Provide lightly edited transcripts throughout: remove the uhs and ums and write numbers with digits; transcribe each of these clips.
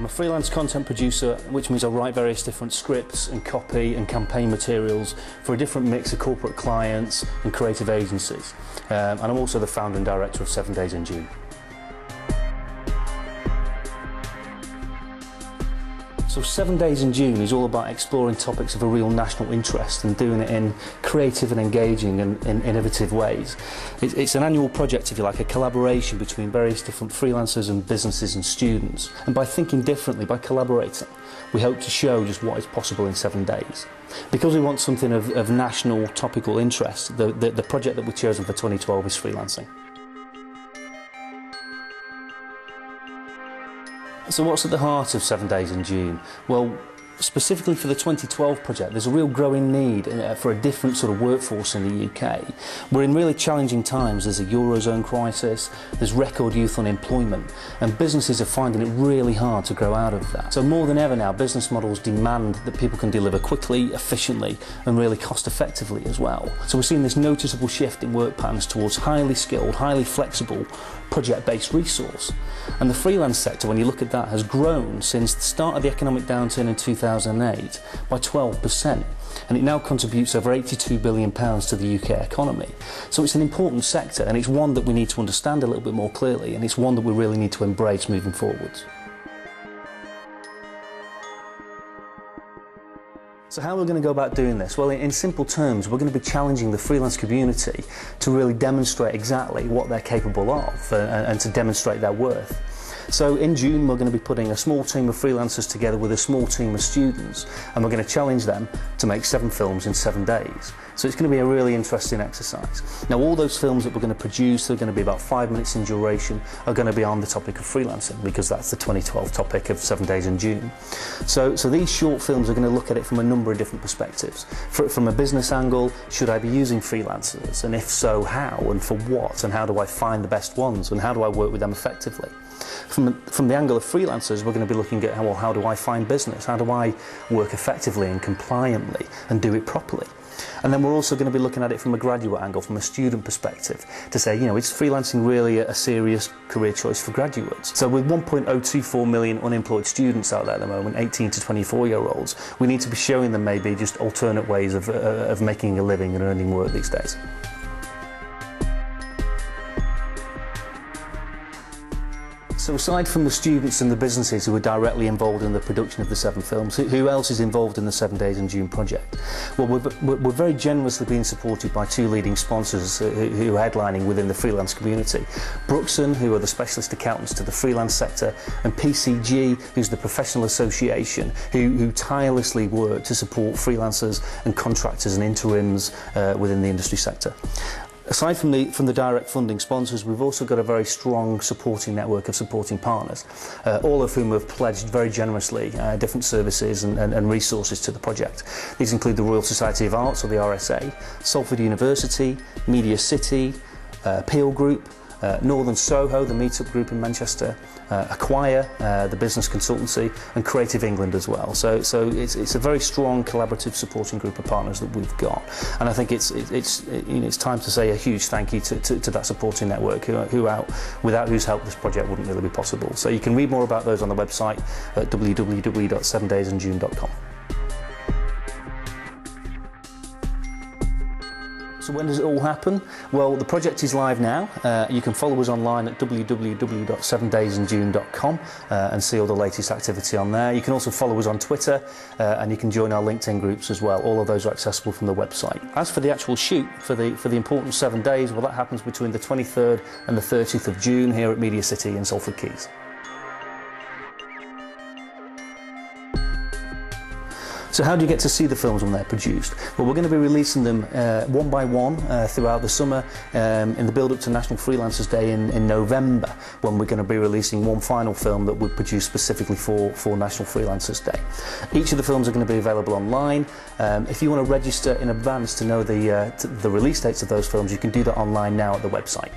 I'm a freelance content producer, which means I write various different scripts and copy and campaign materials for a different mix of corporate clients and creative agencies. And I'm also the founder and director of 7 Days in June. So 7 Days in June is all about exploring topics of a real national interest and doing it in creative and engaging and innovative ways. It's an annual project, if you like, a collaboration between various different freelancers and businesses and students. And by thinking differently, by collaborating, we hope to show just what is possible in 7 days. Because we want something of national topical interest, the project that we've chosen for 2012 is freelancing. So what's at the heart of 7 Days in June? Well, specifically for the 2012 project, there's a real growing need for a different sort of workforce in the UK. We're in really challenging times. There's a Eurozone crisis, there's record youth unemployment, and businesses are finding it really hard to grow out of that. So more than ever now, business models demand that people can deliver quickly, efficiently, and really cost effectively as well. So we're seeing this noticeable shift in work patterns towards highly skilled, highly flexible, project-based resource. And the freelance sector, when you look at that, has grown since the start of the economic downturn in 2008 by 12%. And it now contributes over £82 billion to the UK economy. So it's an important sector, and it's one that we need to understand a little bit more clearly, and it's one that we really need to embrace moving forwards. So how are we going to go about doing this? Well, in simple terms, we're going to be challenging the freelance community to really demonstrate exactly what they're capable of and to demonstrate their worth. So in June, we're going to be putting a small team of freelancers together with a small team of students, and we're going to challenge them to make 7 films in 7 days. So it's going to be a really interesting exercise. Now, all those films that we're going to produce, they're going to be about 5 minutes in duration, are going to be on the topic of freelancing, because that's the 2012 topic of 7 Days in June. So these short films are going to look at it from a number of different perspectives. From a business angle, should I be using freelancers? And if so, how and for what? And how do I find the best ones? And how do I work with them effectively? From the angle of freelancers, we're going to be looking at, well, how do I find business? How do I work effectively and compliantly and do it properly? And then we're also going to be looking at it from a graduate angle, from a student perspective, to say, you know, is freelancing really a serious career choice for graduates? So with 1.024 million unemployed students out there at the moment, 18 to 24-year-olds, we need to be showing them maybe just alternate ways of making a living and earning work these days. So aside from the students and the businesses who are directly involved in the production of the 7 films, who else is involved in the 7 Days in June project? Well, we're very generously being supported by 2 leading sponsors who are headlining within the freelance community. Brookson, who are the specialist accountants to the freelance sector, and PCG, who's the professional association who tirelessly work to support freelancers and contractors and interims within the industry sector. Aside from the direct funding sponsors, we've also got a very strong supporting network of supporting partners, all of whom have pledged very generously different services and resources to the project. These include the Royal Society of Arts, or the RSA, Salford University, Media City, Peel Group, Northern Soho, the Meetup Group in Manchester, Acquire, the business consultancy, and Creative England as well. So it's a very strong collaborative supporting group of partners that we've got, and I think it's time to say a huge thank you to that supporting network without whose help this project wouldn't really be possible. So you can read more about those on the website at www.7daysinjune.com. So when does it all happen? Well, the project is live now. You can follow us online at www.7daysinjune.com and see all the latest activity on there. You can also follow us on Twitter and you can join our LinkedIn groups as well. All of those are accessible from the website. As for the actual shoot for the important 7 days, well, that happens between the 23rd and the 30th of June here at Media City in Salford Quays. So how do you get to see the films when they're produced? Well, we're going to be releasing them one by one throughout the summer in the build-up to National Freelancers Day in November, when we're going to be releasing one final film that we produced specifically for National Freelancers Day. Each of the films are going to be available online. If you want to register in advance to know the release dates of those films, you can do that online now at the website.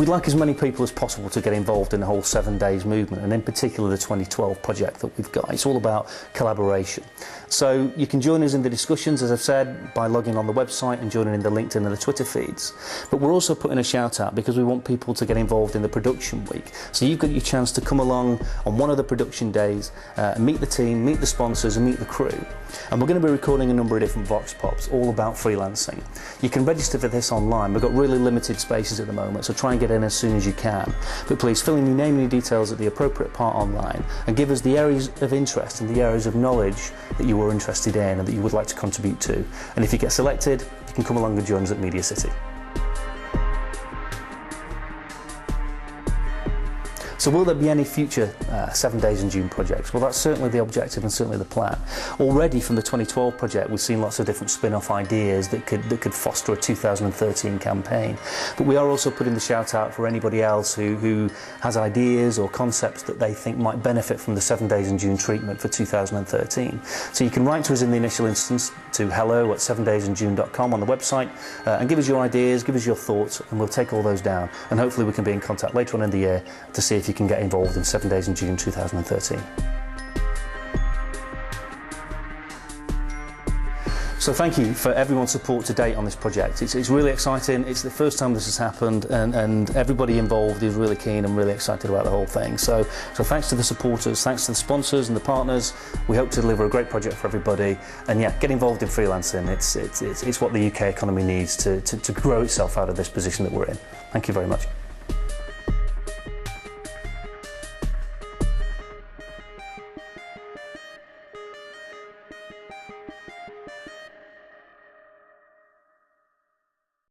We'd like as many people as possible to get involved in the whole 7 days movement, and in particular the 2012 project that we've got. It's all about collaboration. So you can join us in the discussions, as I've said, by logging on the website and joining in the LinkedIn and the Twitter feeds. But we're also putting a shout out because we want people to get involved in the production week. So you've got your chance to come along on one of the production days, meet the team, meet the sponsors and meet the crew. And we're going to be recording a number of different Vox Pops all about freelancing. You can register for this online. We've got really limited spaces at the moment, so try and get in as soon as you can. But please fill in your name and your details at the appropriate part online and give us the areas of interest and the areas of knowledge that you are interested in and that you would like to contribute to. And if you get selected, you can come along and join us at Media City. So will there be any future 7 Days in June projects? Well, that's certainly the objective and certainly the plan. Already from the 2012 project, we've seen lots of different spin-off ideas that could foster a 2013 campaign. But we are also putting the shout out for anybody else who has ideas or concepts that they think might benefit from the 7 Days in June treatment for 2013. So you can write to us in the initial instance to hello@7daysinjune.com on the website and give us your ideas, give us your thoughts, and we'll take all those down. And hopefully we can be in contact later on in the year to see if you can get involved in 7 Days in June 2013. So thank you for everyone's support to date on this project. It's really exciting. It's the first time this has happened, and everybody involved is really keen and really excited about the whole thing. So thanks to the supporters, thanks to the sponsors and the partners. We hope to deliver a great project for everybody. And yeah, get involved in freelancing. It's what the UK economy needs to grow itself out of this position that we're in. Thank you very much.